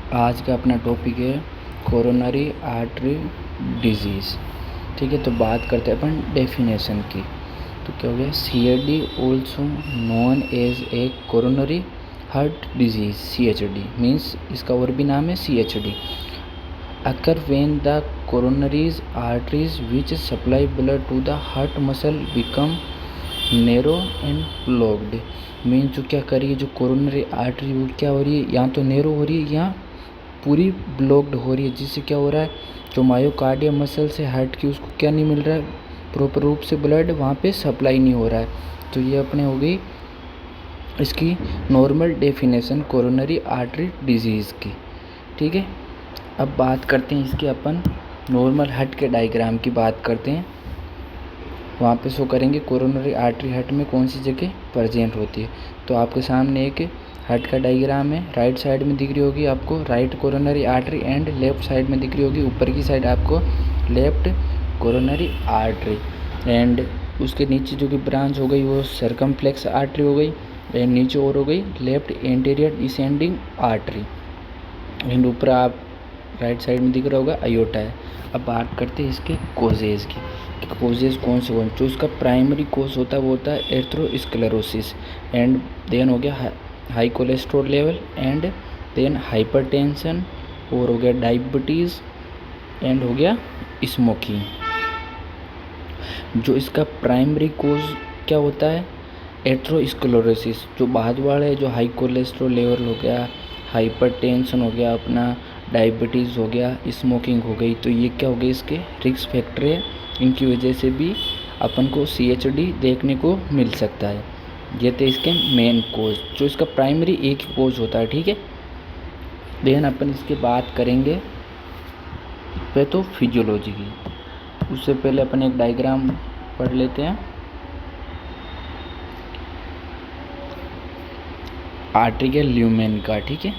आज का अपना टॉपिक है कोरोनरी आर्टरी डिजीज़। ठीक है, तो बात करते हैं अपन डेफिनेशन की। तो क्या हो गया, CAD also known as a coronary heart disease, CHD means इसका और भी नाम है CHD, occur when the coronaries arteries which supply blood to the heart muscle become narrow and blocked. Mean जो क्या करिए, जो कोरोनरी आर्टरी वो क्या हो रही है, या तो नैरो हो रही है या पूरी ब्लॉक्ड हो रही है, जिससे क्या हो रहा है, जो मायोकार्डियम मसल से हार्ट की उसको क्या नहीं मिल रहा है, प्रॉपर रूप से ब्लड वहाँ पे सप्लाई नहीं हो रहा है। तो ये अपने हो गई इसकी normal definition coronary artery disease की। ठीक है, अब बात करते हैं इसके अपन नॉर्मल हार्ट के डायग्राम की बात करते हैं। वहाँ पे शो करेंगे कोरोनरी आर्टरी हार्ट में कौन सी जगह प्रेजेंट होती है। तो आपके सामने एक हार्ट का डायग्राम है, राइट साइड में दिख रही होगी आपको right coronary artery and left side में दिख रही होगी ऊपर की साइड आपको लेफ्ट कोरोनरी आर्टरी, एंड उसके नीचे जो कि ब्रांच हो गई वो सर्कमफ्लेक्स आर्टरी हो गई, एंड नीचे और हो गई left anterior descending artery, and ऊपर आप राइट साइड में दिख रहा होगा अयोटा है। अब बात करते हैं इसके कोजेज की, कोजेज कौन से जो उसका प्राइमरी कोज होता है वो होता है एर्थ्रोस्क्लेरोसिस, एंड देन हो गया high cholesterol level, and then hypertension, और हो गया डायबिटीज़, एंड हो गया स्मोकिंग। जो इसका प्राइमरी कोज क्या होता है, एर्थ्रोस्क्लेरोसिस, जो बाद वाला है, जो हाई कोलेस्ट्रॉल लेवल हो गया, हाइपरटेंशन हो गया, अपना डायबिटीज़ हो गया, स्मोकिंग हो गई, तो ये क्या हो गया इसके रिस्क फैक्टर है, इनकी वजह से भी अपन को CHD देखने को मिल सकता है। ये थे इसके मेन कोज, जो इसका प्राइमरी एक ही कोज होता है। ठीक है, देन अपन इसके बात करेंगे पैथोफिजियोलॉजी की। उससे पहले अपन एक डायग्राम पढ़ लेते हैं आर्टेरियल ल्यूमेन का। ठीक है,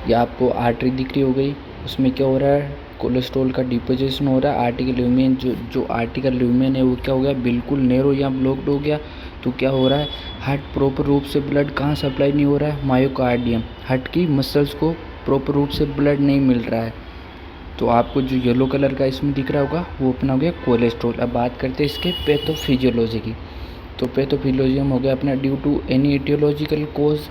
ये आपको आर्टरी दिख रही हो गई, उसमें क्या हो रहा है, कोलेस्ट्रॉल का डिपोजिशन हो रहा है। आर्टिकल ल्यूमेन जो आर्टिकल ल्यूमेन है वो क्या हो गया, बिल्कुल नैरो या ब्लॉक्ड हो गया। तो क्या हो रहा है, हार्ट प्रॉपर रूप से ब्लड कहाँ सप्लाई नहीं हो रहा है, मायोकार्डियम हार्ट की मसल्स को प्रॉपर रूप से ब्लड नहीं मिल रहा है। तो आपको जो येलो कलर का इसमें दिख रहा होगा वो अपना हो गया कोलेस्ट्रॉल। अब बात करते हैं इसके पैथोफिजियोलॉजी की। तो पैथोफिजियोलॉजी में हो गया अपना due to any etiological cause,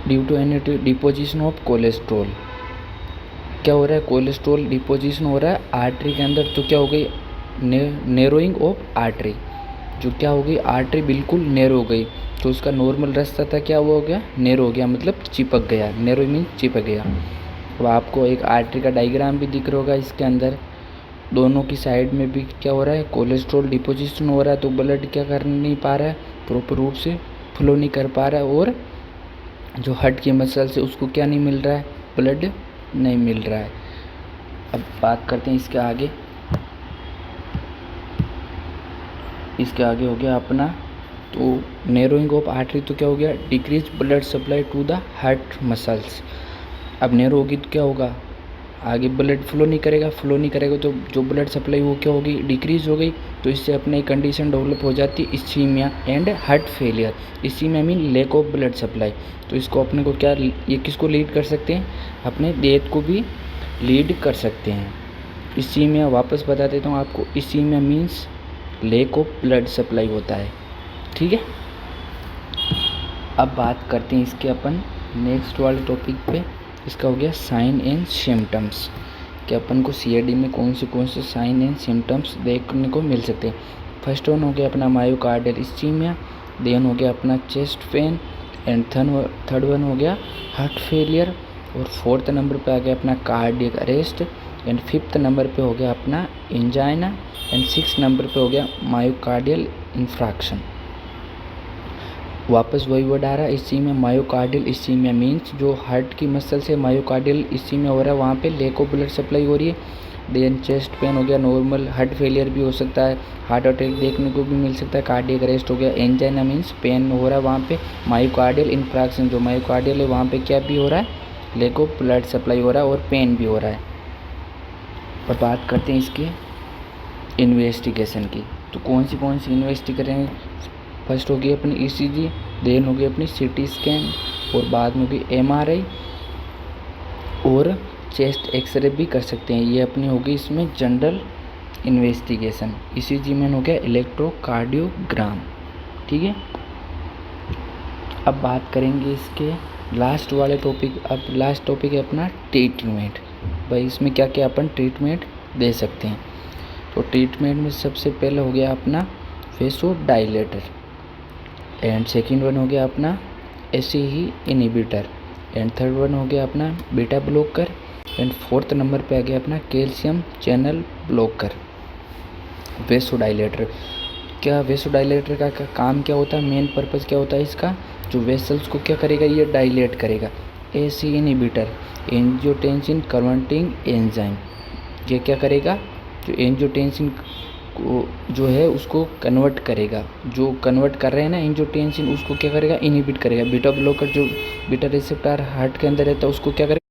due to any deposition of cholesterol. क्या हो रहा है, कोलेस्ट्रॉल डिपोजिशन हो रहा है आर्टरी के अंदर, तो क्या हो गई नैरोइंग ऑफ आर्टरी, जो क्या हो गई आर्टरी बिल्कुल नैरो हो गई। तो उसका नॉर्मल रास्ता था क्या वो हो गया नैरो हो गया, मतलब चिपक गया, नैरो मीन चिपक गया। अब आपको एक आर्टरी का डायग्राम भी दिख रहा होगा, इसके अंदर दोनों की साइड में भी क्या हो रहा है, कोलेस्ट्रॉल डिपोजिशन हो रहा है, तो ब्लड क्या कर नहीं पा रहा है, प्रॉपर रूप से फ्लो नहीं कर पा रहा है, और जो हार्ट की मसल से उसको क्या नहीं मिल रहा है, ब्लड नहीं मिल रहा है। अब बात करते हैं इसके आगे। इसके आगे हो गया अपना तो नैरोइंग ऑफ आर्टरी, तो क्या हो गया, decrease blood supply to the heart muscles. अब नैरो होगी तो क्या होगा, आगे ब्लड फ्लो नहीं करेगा, तो जो ब्लड सप्लाई वो क्या होगी, डिक्रीज हो गई। तो इससे अपने कंडीशन डेवलप हो जाती है ischaemia and heart failure. Ischaemia mean lack of blood supply. तो इसको अपने को क्या, ये किसको लीड कर सकते हैं, अपने डेथ को भी लीड कर सकते हैं। इस्कीमिया वापस बता देता हूँ आपको, ischaemia means lack of blood supply होता है। ठीक है, अब बात करते हैं इसके अपन नेक्स्ट वाले टॉपिक पे। इसका हो गया साइन एंड सिम्टम्स, कि अपन को CAD में कौन से साइन एंड सिम्टम्स देखने को मिल सकते हैं। फर्स्ट वन हो गया अपना मायोकार्डियल इस्कीमिया, देन हो गया अपना chest pain, and third one हो गया हार्ट फेलियर, और फोर्थ नंबर पे आ गया अपना cardiac arrest, and fifth number पे हो गया अपना एंजाइना, एंड सिक्स नंबर पे हो गया मायोकार्डियल इन्फ्रैक्शन। वापस वही वर्ड आ रहा है इस्कीमिया, मायोकार्डियल इस्कीमिया मीन्स जो हार्ट की मसल से मायोकार्डियल इस्कीमिया हो रहा है, वहाँ पे लैक ऑफ ब्लड सप्लाई हो रही है। देन चेस्ट पेन हो गया नॉर्मल, हार्ट फेलियर भी हो सकता है, हार्ट अटैक देखने को भी मिल सकता है, कार्डियक अरेस्ट हो गया, एंजाइना मीन्स पेन हो रहा है वहाँ पे, मायोकार्डियल इन्फ्रैक्शन, जो मायोकार्डियल है वहाँ पे क्या भी हो रहा है, लैक ऑफ ब्लड सप्लाई हो रहा है और पेन भी हो रहा है। और बात करते हैं इसकी इन्वेस्टिगेशन की। तो कौन सी इन्वेस्ट करेंगे? फर्स्ट होगी अपनी ECG, देन होगी अपनी CT स्कैन, और बाद में होगी MRI, और चेस्ट एक्सरे भी कर सकते हैं। ये अपनी होगी इसमें जनरल इन्वेस्टिगेशन। ECG में हो गया इलेक्ट्रोकार्डियोग्राम। ठीक है, अब बात करेंगे इसके लास्ट वाले टॉपिक। अब लास्ट टॉपिक है अपना ट्रीटमेंट। भाई इसमें क्या क्या अपन ट्रीटमेंट दे सकते हैं? तो ट्रीटमेंट में सबसे पहले हो गया अपना वेसोडाइलेटर, एंड सेकंड वन हो गया अपना ACE inhibitor, and third one हो गया अपना beta blocker, and fourth number पे आ गया अपना कैल्शियम चैनल ब्लॉकर। वेसोडाइलेटर, क्या वेसोडाइलेटर का काम क्या होता है? मेन पर्पस क्या होता है इसका? जो वेसल्स को क्या करेगा, ये डायलेट करेगा। ACE inhibitor, angiotensin converting enzyme, ये क्या करेगा? जो एंजियोटेंसिन को जो है उसको कन्वर्ट करेगा, जो कन्वर्ट कर रहे हैं ना एंजियोटेंसिन, उसको क्या करेगा? इनहिबिट करेगा। बीटा ब्लॉकर, जो बीटा रिसेप्टर हार्ट के अंदर रहता है, उसको क्या करेगा?